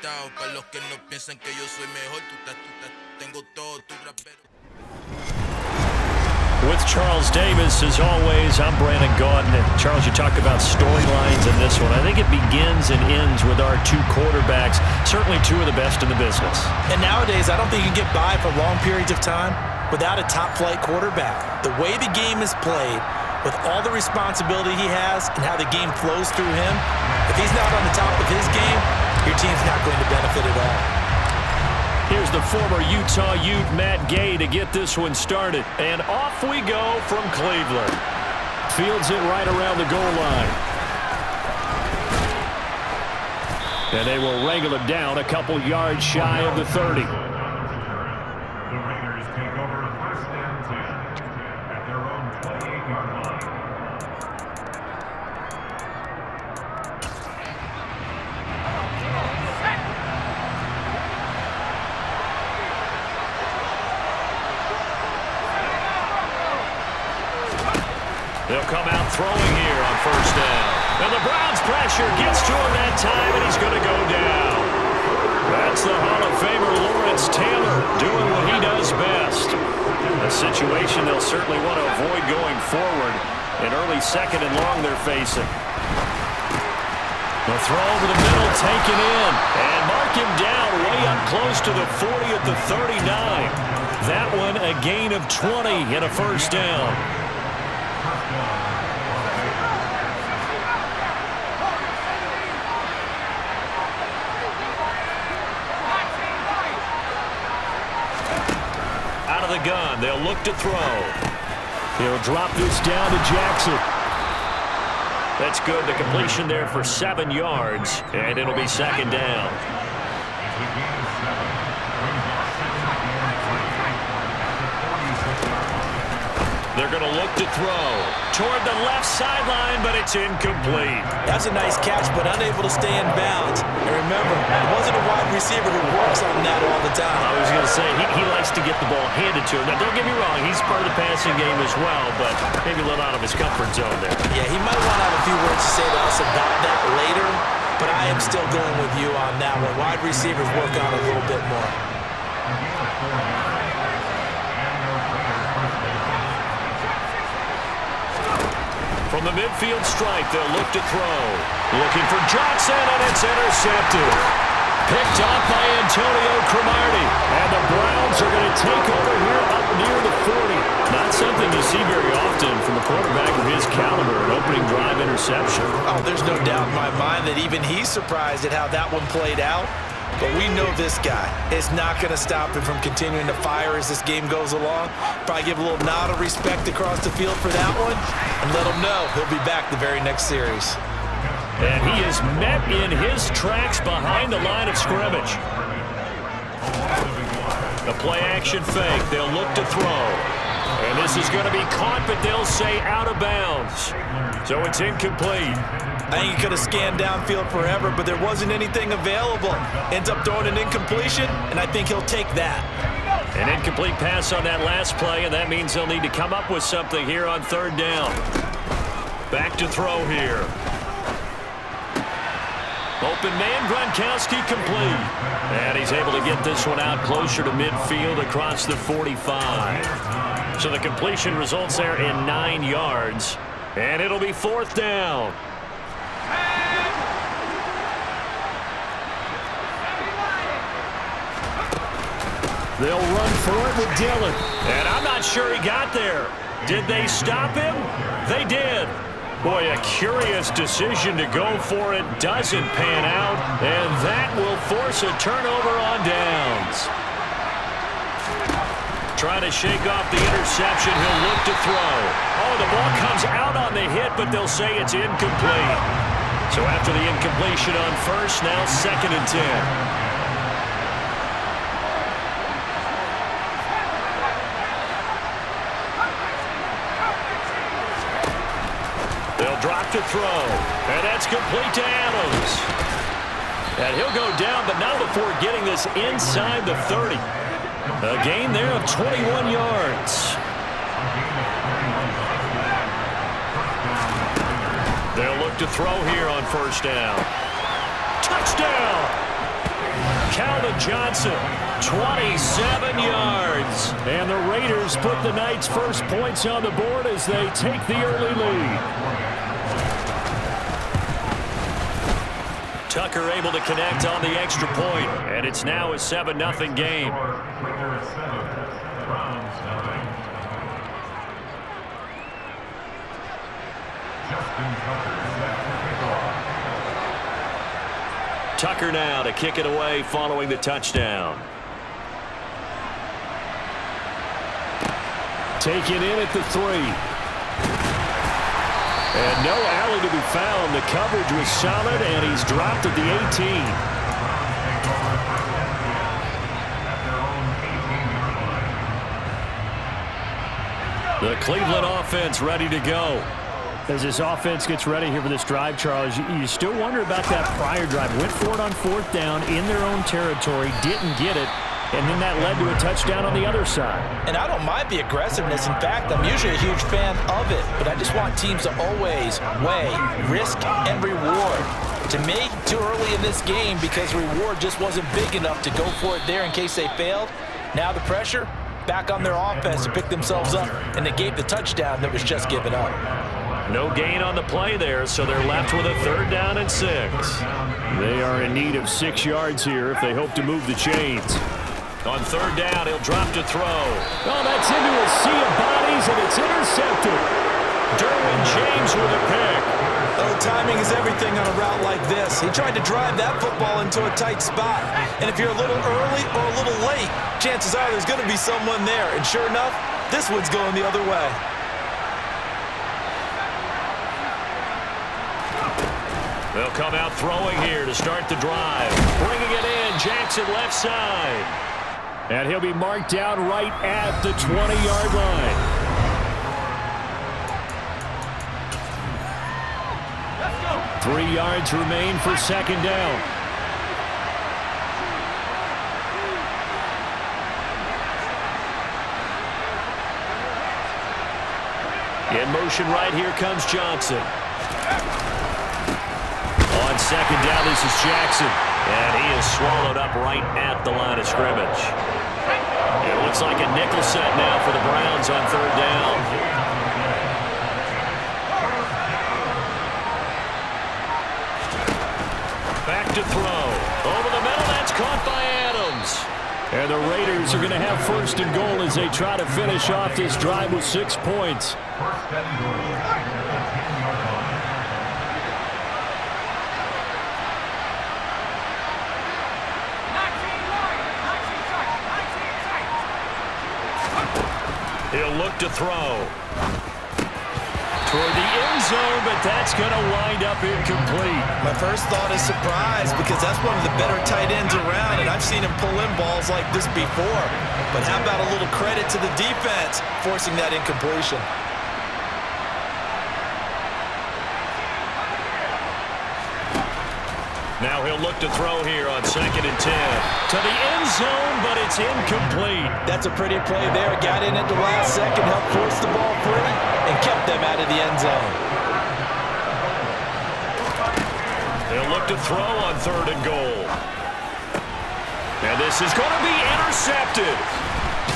limitado. Para los que no piensan que yo soy mejor, tengo todo, tu rapero. With Charles Davis, as always, I'm Brandon Gaudin. Charles, you talk about storylines in this one. I think it begins and ends with our two quarterbacks, certainly two of the best in the business. And nowadays, I don't think you can get by for long periods of time without a top-flight quarterback. The way the game is played, with all the responsibility he has and how the game flows through him, if he's not on the top of his game, your team's not going to benefit at all. Here's the former Utah Ute, Matt Gay, to get this one started. And off we go from Cleveland. Fields it right around the goal line. And they will wrangle it down a couple yards shy of the 30. They'll come out throwing here on first down. And the Browns' pressure gets to him that time, and he's going to go down. That's the Hall of Famer Lawrence Taylor doing what he does best. A situation they'll certainly want to avoid going forward. An early second and long they're facing. The throw over the middle, taken in. And mark him down way up close to the 40 at the 39. That one a gain of 20 and a first down. Out of the gun, they'll look to throw. He'll drop this down to Jackson. That's good. The completion there for 7 yards, and it'll be second down. They're going to look to throw toward the left sideline, but it's incomplete. That's a nice catch, but unable to stay in bounds. And remember, it wasn't a wide receiver who works on that all the time. I was going to say, he likes to get the ball handed to him. Now, don't get me wrong, he's part of the passing game as well, but maybe a little out of his comfort zone there. Yeah, he might want to have a few words to say to us about that later, but I am still going with you on that one. Wide receivers work on it a little bit more. From the midfield stripe, they'll look to throw. Looking for Johnson, and it's intercepted. Picked off by Antonio Cromartie. And the Browns are going to take over here up near the 40. Not something you see very often from a quarterback of his caliber, an opening drive interception. Oh, there's no doubt in my mind that even he's surprised at how that one played out. But we know this guy is not going to stop him from continuing to fire as this game goes along. Probably give a little nod of respect across the field for that one and let him know he'll be back the very next series. And he is met in his tracks behind the line of scrimmage. The play-action fake. They'll look to throw. And this is going to be caught, but they'll say out of bounds. So it's incomplete. I think he could have scanned downfield forever, but there wasn't anything available. Ends up throwing an incompletion, and I think he'll take that. An incomplete pass on that last play, and that means they'll need to come up with something here on third down. Back to throw here. Open man, Gronkowski complete. And he's able to get this one out closer to midfield across the 45. So the completion results there in 9 yards. And it'll be fourth down. They'll run for it with Dillon. And I'm not sure he got there. Did they stop him? They did. Boy, a curious decision to go for it. Doesn't pan out. And that will force a turnover on downs. Trying to shake off the interception. He'll look to throw. Oh, the ball comes out on the hit, but they'll say it's incomplete. So after the incompletion on first, now 2nd and 10. Drop to throw, and that's complete to Adams. And he'll go down, but not before getting this inside the 30. A gain there of 21 yards. They'll look to throw here on first down. Touchdown! Calvin Johnson, 27 yards. And the Raiders put the Knights' first points on the board as they take the early lead. Tucker able to connect on the extra point, and it's now a 7-0 game. Tucker now to kick it away following the touchdown. Taken in at the 3. And no alley to be found. The coverage was solid, and he's dropped at the 18. The Cleveland offense ready to go. As this offense gets ready here for this drive, Charles, you still wonder about that prior drive. Went for it on 4th down in their own territory, didn't get it, and then that led to a touchdown on the other side. And I don't mind the aggressiveness. In fact, I'm usually a huge fan of it, but I just want teams to always weigh risk and reward. To me, too early in this game because reward just wasn't big enough to go for it there in case they failed. Now the pressure back on their offense to pick themselves up, and they gave the touchdown that was just given up. No gain on the play there, so they're left with a 3rd down and 6. They are in need of 6 yards here if they hope to move the chains. On 3rd down, he'll drop to throw. Oh, that's into a sea of bodies, and it's intercepted. Derwin James with a pick. Oh, timing is everything on a route like this. He tried to drive that football into a tight spot. And if you're a little early or a little late, chances are there's going to be someone there. And sure enough, this one's going the other way. They'll come out throwing here to start the drive. Bringing it in, Jackson left side. And he'll be marked down right at the 20-yard line. Let's go. 3 yards remain for 2nd down. In motion right here comes Johnson. On 2nd down, this is Jackson. And he is swallowed up right at the line of scrimmage. It looks like a nickel set now for the Browns on 3rd down. Back to throw. Over the middle, that's caught by Adams. And the Raiders are going to have 1st and goal as they try to finish off this drive with 6 points. He'll look to throw. Toward the end zone, but that's going to wind up incomplete. My first thought is surprise because that's one of the better tight ends around, and I've seen him pull in balls like this before. But how about a little credit to the defense forcing that incompletion? Now he'll look to throw here on 2nd and 10. To the end zone, but it's incomplete. That's a pretty play there. Got in at the last second, helped force the ball free, and kept them out of the end zone. He'll look to throw on 3rd and goal. And this is going to be intercepted.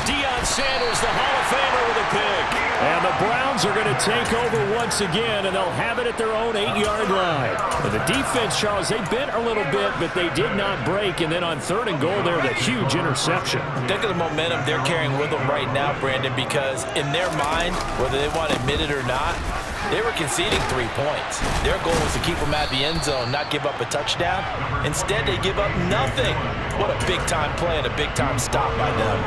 Deion Sanders, the Hall of Famer, with a pick. And the Browns are going to take over once again, and they'll have it at their own 8-yard line. And the defense, Charles, they bent a little bit, but they did not break. And then on 3rd and goal, there, the huge interception. Think of the momentum they're carrying with them right now, Brandon, because in their mind, whether they want to admit it or not, they were conceding 3 points. Their goal was to keep them at the end zone, not give up a touchdown. Instead, they give up nothing. What a big-time play and a big-time stop by them.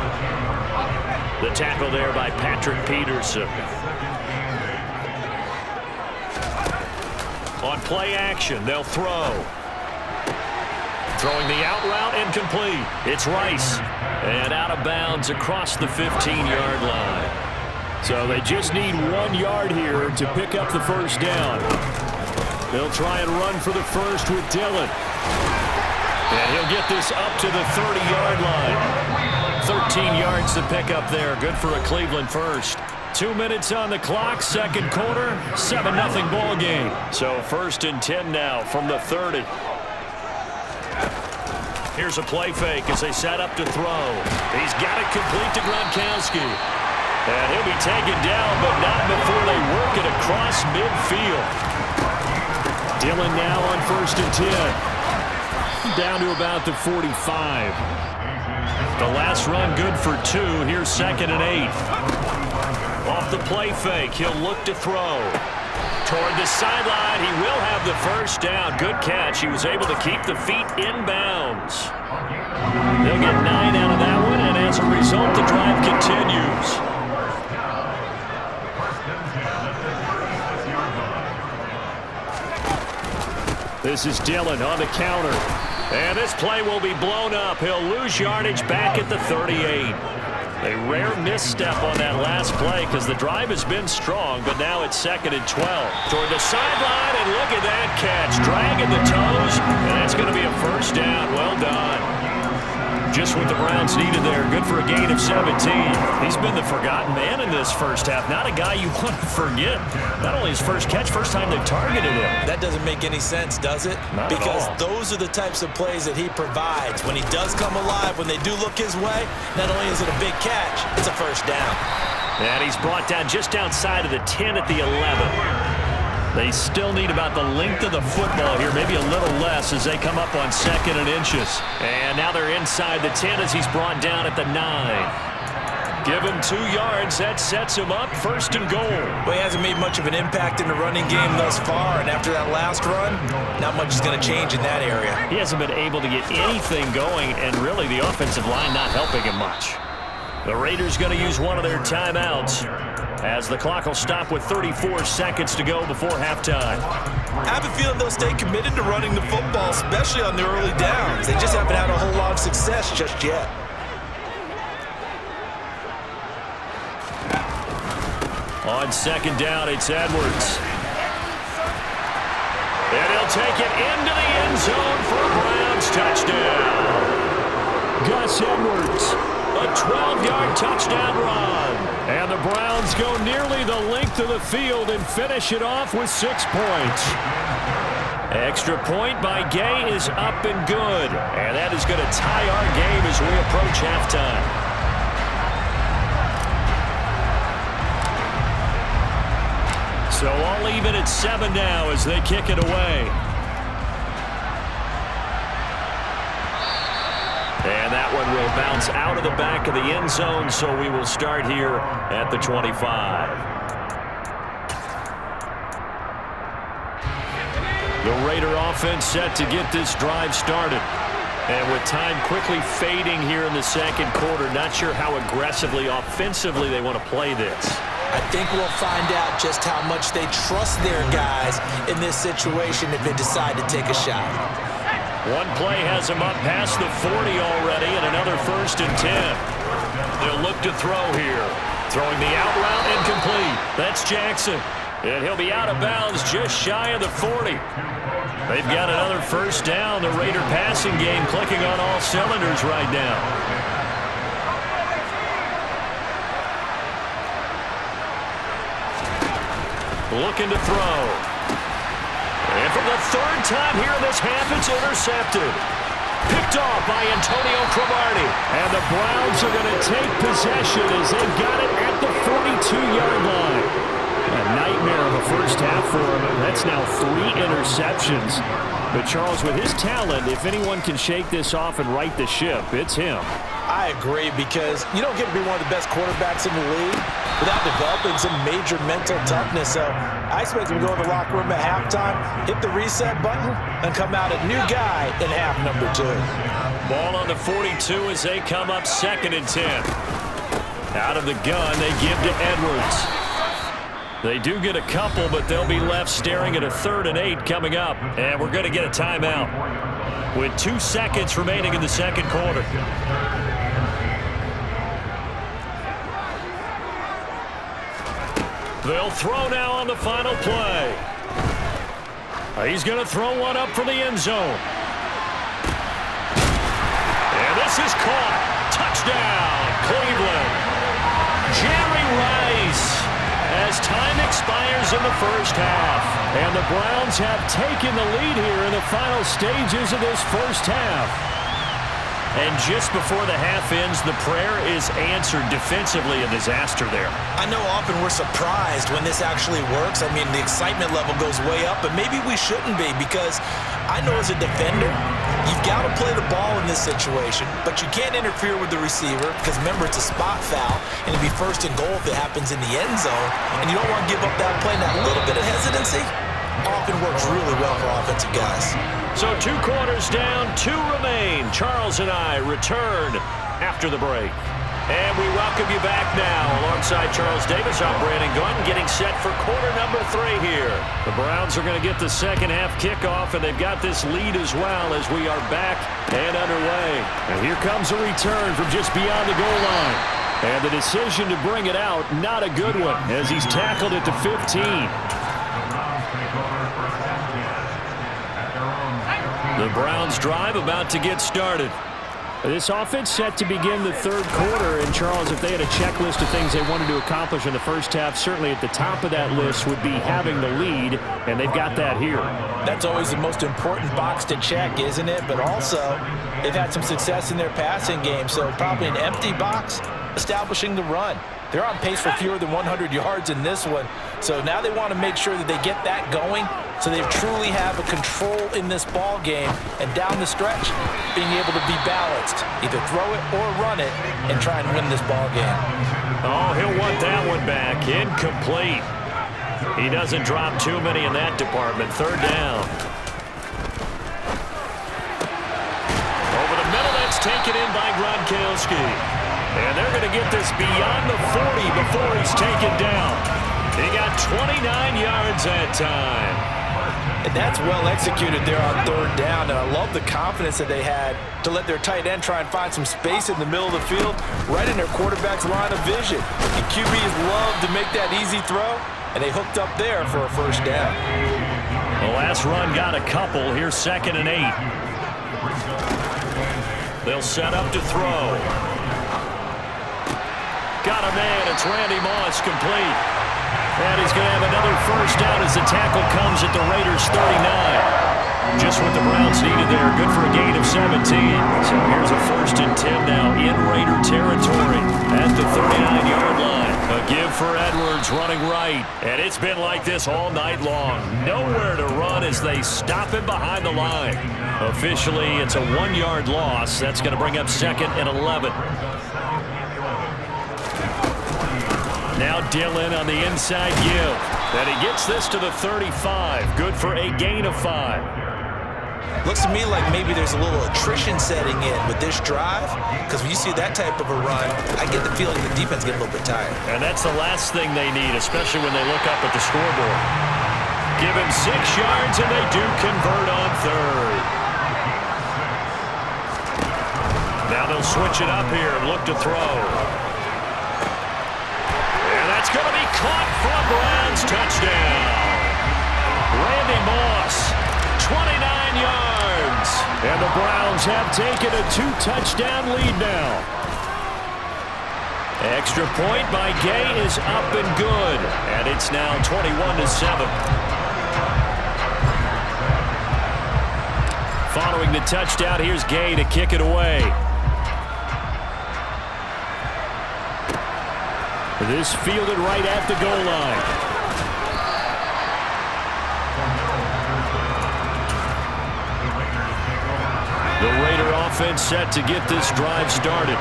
The tackle there by Patrick Peterson. On play action, they'll throw. Throwing the out route incomplete. It's Rice. And out of bounds across the 15-yard line. So they just need 1 yard here to pick up the 1st down. They'll try and run for the first with Dillon. And he'll get this up to the 30-yard line. 13 yards to pick up there. Good for a Cleveland first. 2 minutes on the clock, 2nd quarter, 7-0 ball game. So 1st and 10 now from the 30. Here's a play fake as they set up to throw. He's got it complete to Gronkowski. And he'll be taken down, but not before they work it across midfield. Dillon now on 1st and 10. Down to about the 45. The last run good for 2. Here's 2nd and 8. Off the play fake, he'll look to throw. Toward the sideline, he will have the first down. Good catch. He was able to keep the feet in bounds. They'll get 9 out of that one, and as a result, the drive continues. This is Dillon on the counter. And this play will be blown up. He'll lose yardage back at the 38. A rare misstep on that last play because the drive has been strong, but now it's 2nd and 12. Toward the sideline, and look at that catch. Dragging the toes, and that's going to be a first down. Well done. Just what the Browns needed there. Good for a gain of 17. He's been the forgotten man in this first half. Not a guy you want to forget. Not only his first catch, first time they've targeted him. That doesn't make any sense, does it? Not because at all. Those are the types of plays that he provides. When he does come alive, when they do look his way, not only is it a big catch, it's a first down. And he's brought down just outside of the 10 at the 11. They still need about the length of the football here, maybe a little less as they come up on 2nd and inches. And now they're inside the 10 as he's brought down at the 9. Give him 2 yards. That sets him up 1st and goal. Well, he hasn't made much of an impact in the running game thus far, and after that last run, not much is going to change in that area. He hasn't been able to get anything going, and really the offensive line not helping him much. The Raiders going to use one of their timeouts as the clock will stop with 34 seconds to go before halftime. I have a feeling they'll stay committed to running the football, especially on the early downs. They just haven't had a whole lot of success just yet. On 2nd down, it's Edwards. And he'll take it into the end zone for a Browns touchdown. Gus Edwards, a 12-yard touchdown run. And the Browns go nearly the length of the field and finish it off with 6 points. Extra point by Gay is up and good. And that is going to tie our game as we approach halftime. So all even at 7 now as they kick it away. And that one will bounce out of the back of the end zone, so we will start here at the 25. The Raider offense set to get this drive started. And with time quickly fading here in the 2nd quarter, not sure how aggressively, offensively they want to play this. I think we'll find out just how much they trust their guys in this situation if they decide to take a shot. One play has him up past the 40 already, and another 1st and 10. They'll look to throw here. Throwing the out route incomplete. That's Jackson. And he'll be out of bounds just shy of the 40. They've got another first down. The Raider passing game clicking on all cylinders right now. Looking to throw. And for the 3rd time here in this half, it's intercepted. Picked off by Antonio Cromartie. And the Browns are going to take possession as they've got it at the 42-yard line. A nightmare of a first half for him. That's now 3 interceptions. But Charles, with his talent, if anyone can shake this off and right the ship, it's him. I agree, because you don't get to be one of the best quarterbacks in the league without developing some major mental toughness. So I expect him to go in the locker room at halftime, hit the reset button, and come out a new guy in half number 2. Ball on the 42 as they come up 2nd and 10. Out of the gun, they give to Edwards. They do get a couple, but they'll be left staring at a 3rd and 8 coming up. And we're going to get a timeout with 2 seconds remaining in the 2nd quarter. They'll throw now on the final play. He's going to throw one up for the end zone. And this is caught. Touchdown, Cleveland. Jerry Rice, as time expires in the first half. And the Browns have taken the lead here in the final stages of this first half. And just before the half ends, the prayer is answered defensively. A disaster there. I know often we're surprised when this actually works. I mean, the excitement level goes way up, but maybe we shouldn't be, because I know as a defender, you've got to play the ball in this situation, but you can't interfere with the receiver because, remember, it's a spot foul, and it'd be first and goal if it happens in the end zone, and you don't want to give up that play. And that little bit of hesitancy often works really well for offensive guys. So 2 quarters down, 2 remain. Charles and I return after the break. And we welcome you back now. Alongside Charles Davis, I'm Brandon Gunn, getting set for quarter number 3 here. The Browns are going to get the second half kickoff, and they've got this lead as well as we are back and underway. And here comes a return from just beyond the goal line. And the decision to bring it out, not a good one, as he's tackled at the 15. The Browns drive about to get started. This offense set to begin the third quarter. And, Charles, if they had a checklist of things they wanted to accomplish in the first half, certainly at the top of that list would be having the lead, and they've got that here. That's always the most important box to check, isn't it? But also, they've had some success in their passing game, so probably an empty box establishing the run. They're on pace for fewer than 100 yards in this one, so now they want to make sure that they get that going so they truly have a control in this ball game, and down the stretch, being able to be balanced, either throw it or run it, and try and win this ball game. Oh, he'll want that one back. Incomplete. He doesn't drop too many in that department. Third down. Over the middle, that's taken in by Gronkowski. And they're going to get this beyond the 40 before he's taken down. He got 29 yards that time. And that's well executed there on third down. And I love the confidence that they had to let their tight end try and find some space in the middle of the field, right in their quarterback's line of vision. And QBs love to make that easy throw, and they hooked up there for a first down. The last run got a couple. Here's 2nd and 8. They'll set up to throw. Got a man. It's Randy Moss, complete. And he's going to have another first down as the tackle comes at the Raiders' 39. Just what the Browns needed there. Good for a gain of 17. So here's a 1st and 10 now in Raider territory at the 39-yard line. A give for Edwards running right. And it's been like this all night long. Nowhere to run as they stop him behind the line. Officially, it's a 1-yard loss. That's going to bring up 2nd and 11. Now Dillon on the inside give. And he gets this to the 35. Good for a gain of 5. Looks to me like maybe there's a little attrition setting in with this drive, because when you see that type of a run, I get the feeling the defense get a little bit tired. And that's the last thing they need, especially when they look up at the scoreboard. Give him 6 yards, and they do convert on third. Now they'll switch it up here and look to throw. It's going to be caught for a Browns touchdown. Randy Moss, 29 yards. And the Browns have taken a 2-touchdown lead now. Extra point by Gay is up and good. And it's now 21-7. Following the touchdown, here's Gay to kick it away. This fielded right at the goal line. The Raider offense set to get this drive started.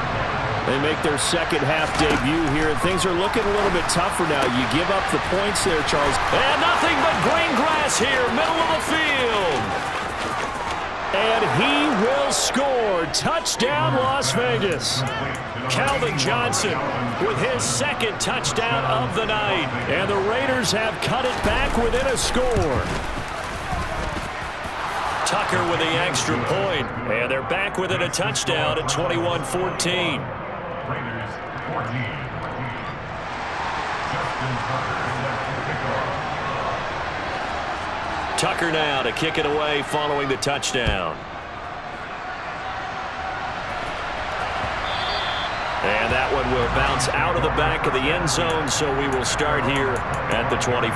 They make their second half debut here, and things are looking a little bit tougher now. You give up the points there, Charles. And nothing but green grass here, middle of the field. And he will score. Touchdown, Las Vegas. Calvin Johnson with his 2nd touchdown of the night. And the Raiders have cut it back within a score. Tucker with the extra point. And they're back within a touchdown at 21-14. Tucker now to kick it away following the touchdown. And that one will bounce out of the back of the end zone, so we will start here at the 25.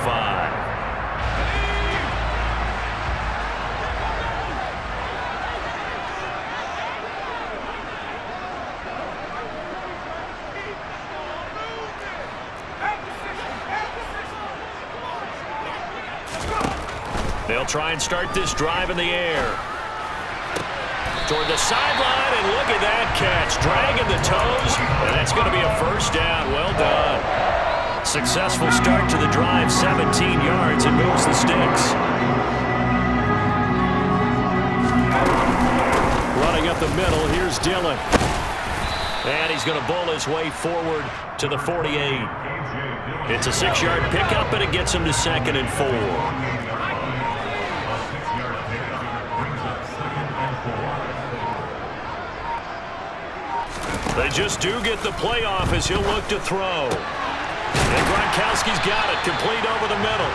try and start this drive in the air. Toward the sideline, and look at that catch. Dragging the toes, and that's going to be a first down. Well done. Successful start to the drive, 17 yards, and moves the sticks. Running up the middle, here's Dillon. And he's going to bowl his way forward to the 48. It's a 6-yard pickup, and it gets him to 2nd and 4. They just do get the playoff as he'll look to throw. And Gronkowski's got it, complete over the middle.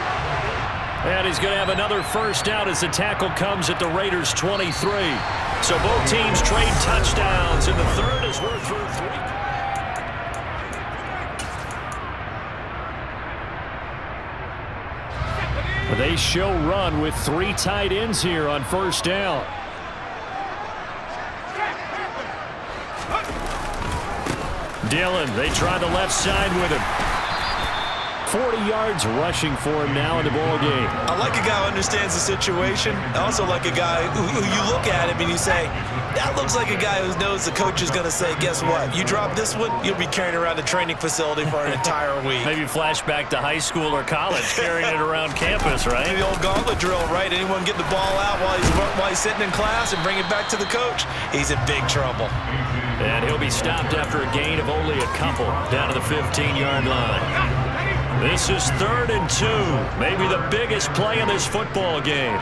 And he's going to have another first down as the tackle comes at the Raiders' 23. So both teams trade touchdowns in the third as we're through 3. They show run with 3 tight ends here on first down. Dillon, they try the left side with him. 40 yards rushing for him now in the ball game. I like a guy who understands the situation. I also like a guy who you look at him and you say, that looks like a guy who knows the coach is going to say, guess what? You drop this one, you'll be carrying around the training facility for an entire week. Maybe flashback to high school or college, carrying it around campus, right? The old gauntlet drill, right? Anyone get the ball out while he's sitting in class and bring it back to the coach, he's in big trouble. And he'll be stopped after a gain of only a couple down to the 15-yard line. This is 3rd and 2, maybe the biggest play in this football game.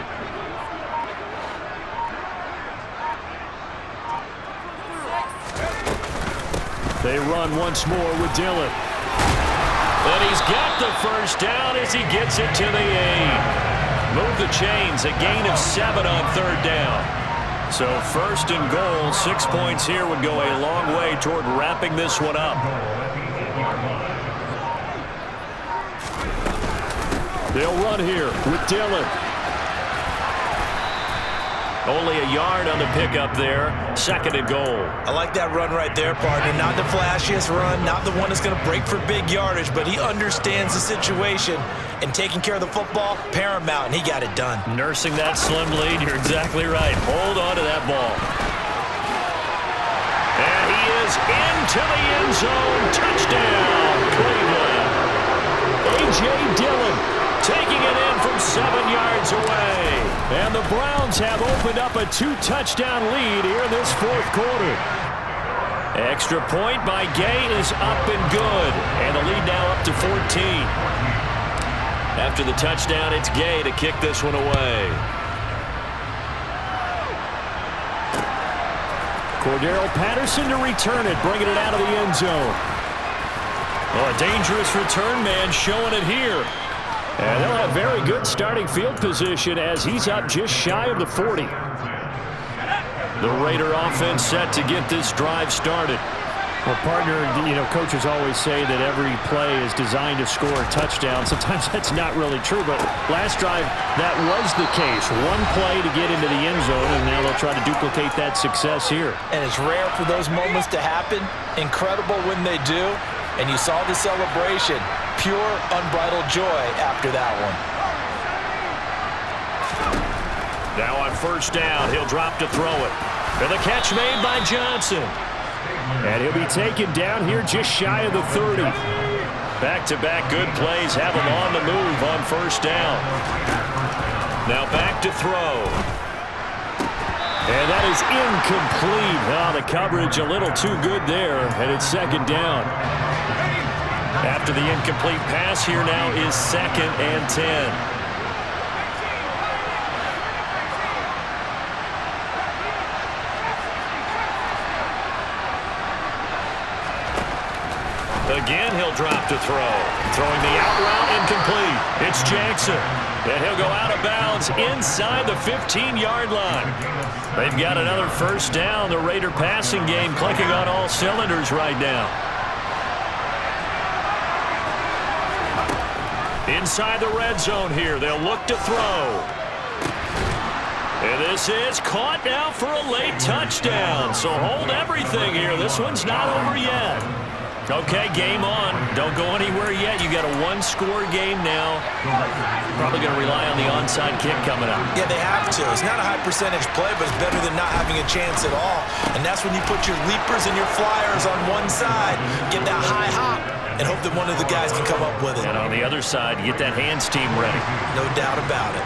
They run once more with Dillon. And he's got the first down as he gets it to the 8. Move the chains, a gain of 7 on 3rd down. So 1st and goal, 6 points here would go a long way toward wrapping this one up. They'll run here with Dillon. Only a yard on the pickup there. 2nd and goal. I like that run right there, partner. Not the flashiest run, not the one that's going to break for big yardage, but he understands the situation, and taking care of the football, paramount, and he got it done. Nursing that slim lead, you're exactly right. Hold on to that ball. And he is into the end zone. Touchdown, Cleveland. A.J. Dillon taking it in from 7 yards away. And the Browns have opened up a 2-touchdown lead here in this 4th quarter. Extra point by Gay is up and good. And the lead now up to 14. After the touchdown, it's Gay to kick this one away. Cordero Patterson to return it, bringing it out of the end zone. Oh, a dangerous return man showing it here. And they'll have very good starting field position as he's up just shy of the 40. The Raider offense set to get this drive started. Well, partner, coaches always say that every play is designed to score a touchdown. Sometimes that's not really true, but last drive, that was the case. One play to get into the end zone, and now they'll try to duplicate that success here. And it's rare for those moments to happen. Incredible when they do. And you saw the celebration. Pure, unbridled joy after that one. Now on first down, he'll drop to throw it. And the catch made by Johnson. And he'll be taken down here just shy of the 30. Back-to-back good plays have him on the move on first down. Now back to throw. And that is incomplete. Oh, the coverage a little too good there, and it's 2nd down. After the incomplete pass, here now is 2nd and 10. Again, he'll drop to throw. Throwing the out route, incomplete. It's Jackson. And he'll go out of bounds inside the 15-yard line. They've got another first down. The Raider passing game clicking on all cylinders right now. Inside the red zone here. They'll look to throw. And this is caught now for a late touchdown. So hold everything here. This one's not over yet. Okay, game on. Don't go anywhere yet. You got a one-score game now. Probably going to rely on the onside kick coming up. Yeah, they have to. It's not a high-percentage play, but it's better than not having a chance at all. And that's when you put your leapers and your flyers on one side, get that high hop, and hope that one of the guys can come up with it. And on the other side, get that hands team ready. No doubt about it.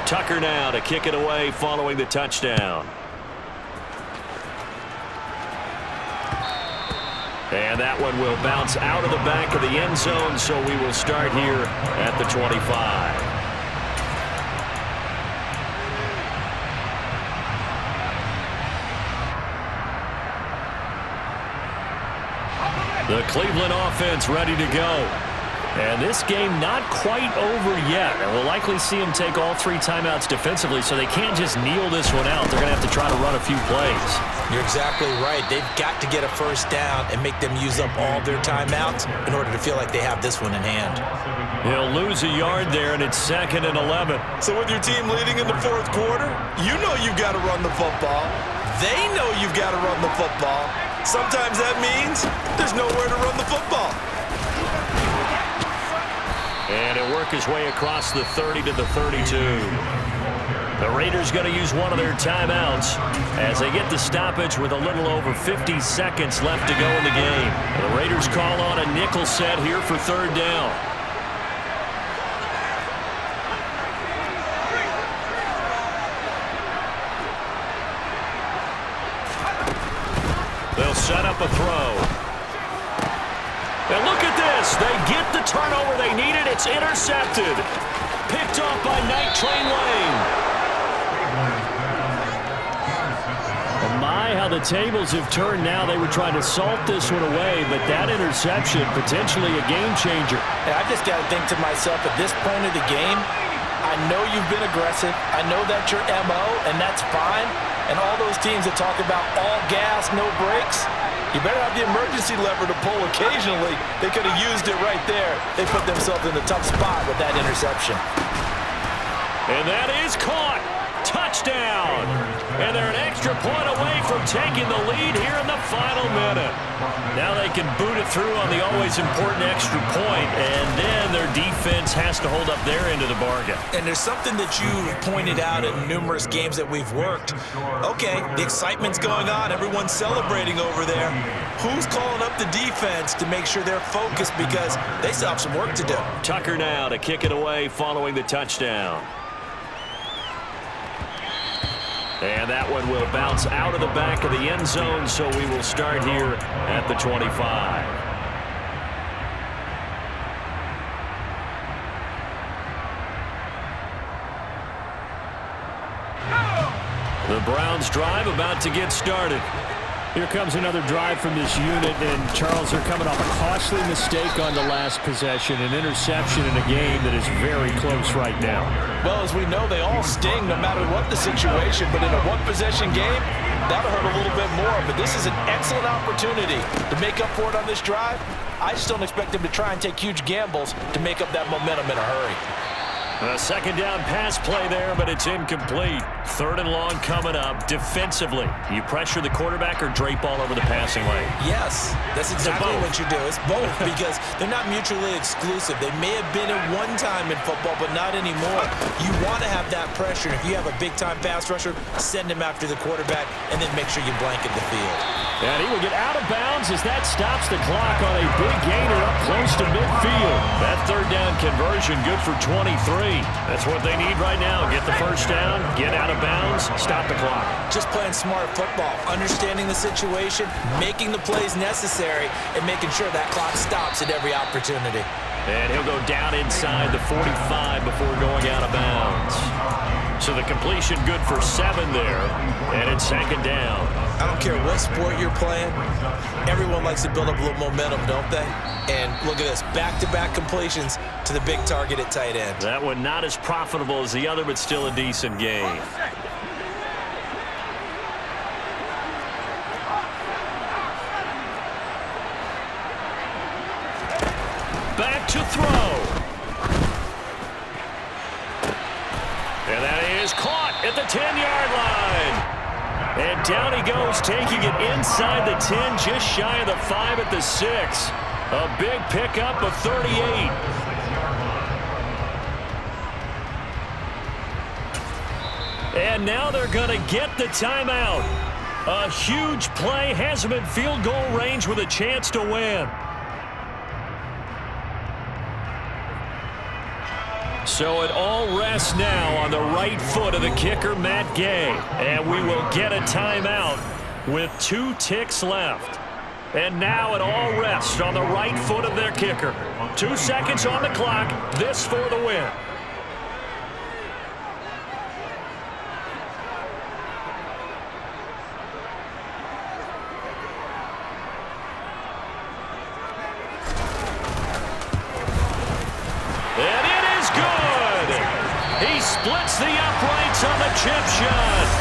Tucker now to kick it away following the touchdown. And that one will bounce out of the back of the end zone, so we will start here at the 25. The Cleveland offense ready to go. And this game not quite over yet. And we'll likely see them take all 3 timeouts defensively, so they can't just kneel this one out. They're going to have to try to run a few plays. You're exactly right. They've got to get a first down and make them use up all their timeouts in order to feel like they have this one in hand. He'll lose a yard there, and it's 2nd and 11. So with your team leading in the 4th quarter, you know you've got to run the football. They know you've got to run the football. Sometimes that means there's nowhere to run the football. And he'll work his way across the 30 to the 32. The Raiders going to use one of their timeouts as they get the stoppage with a little over 50 seconds left to go in the game. The Raiders call on a nickel set here for 3rd down. They'll set up a throw. And look at this. They get the turnover they needed. It's intercepted. Picked off by Night Train Lane. Oh my, how the tables have turned now. They were trying to salt this one away, but that interception, potentially a game changer. And I just got to think to myself, at this point of the game, I know you've been aggressive. I know that's your MO, and that's fine. And all those teams that talk about all gas, no brakes, you better have the emergency lever to pull occasionally. They could have used it right there. They put themselves in a tough spot with that interception. And that is caught. Touchdown. And they're an extra point away from taking the lead here in the final minute. Now they can boot it through on the always important extra point, and then their defense has to hold up their end of the bargain. And there's something that you pointed out in numerous games that we've worked. Okay, the excitement's going on. Everyone's celebrating over there. Who's calling up the defense to make sure they're focused, because they still have some work to do? Tucker now to kick it away following the touchdown. And that one will bounce out of the back of the end zone, so we will start here at the 25. The Browns drive about to get started. Here comes another drive from this unit, and Charles, are coming off a costly mistake on the last possession, an interception in a game that is very close right now. Well, as we know, they all sting no matter what the situation, but in a one-possession game, that'll hurt a little bit more. But this is an excellent opportunity to make up for it on this drive. I just don't expect them to try and take huge gambles to make up that momentum in a hurry. A 2nd down pass play there, but it's incomplete. 3rd and long coming up. Defensively, you pressure the quarterback or drape all over the passing lane? Yes, that's exactly what you do. It's both, because they're not mutually exclusive. They may have been at one time in football, but not anymore. You want to have that pressure. If you have a big-time pass rusher, send him after the quarterback, and then make sure you blanket the field. And he will get out of bounds as that stops the clock on a big gainer up close to midfield. That 3rd down conversion good for 23. That's what they need right now. Get the first down, get out of bounds, stop the clock. Just playing smart football, understanding the situation, making the plays necessary, and making sure that clock stops at every opportunity. And he'll go down inside the 45 before going out of bounds. So the completion good for 7 there, and it's 2nd down. I don't care what sport you're playing. Everyone likes to build up a little momentum, don't they? And look at this, back-to-back completions to the big target at tight end. That one not as profitable as the other, but still a decent game. Back to throw. And that is caught at the 10-yard line. And down he goes, taking it inside the 10, just shy of the 5 at the 6. A big pickup of 38. And now they're going to get the timeout. A huge play has them in field goal range with a chance to win. So it all rests now on the right foot of the kicker, Matt Gay. And we will get a timeout with 2 ticks left. And now it all rests on the right foot of their kicker. 2 seconds on the clock. This for the win. And it is good. He splits the uprights on the chip shot.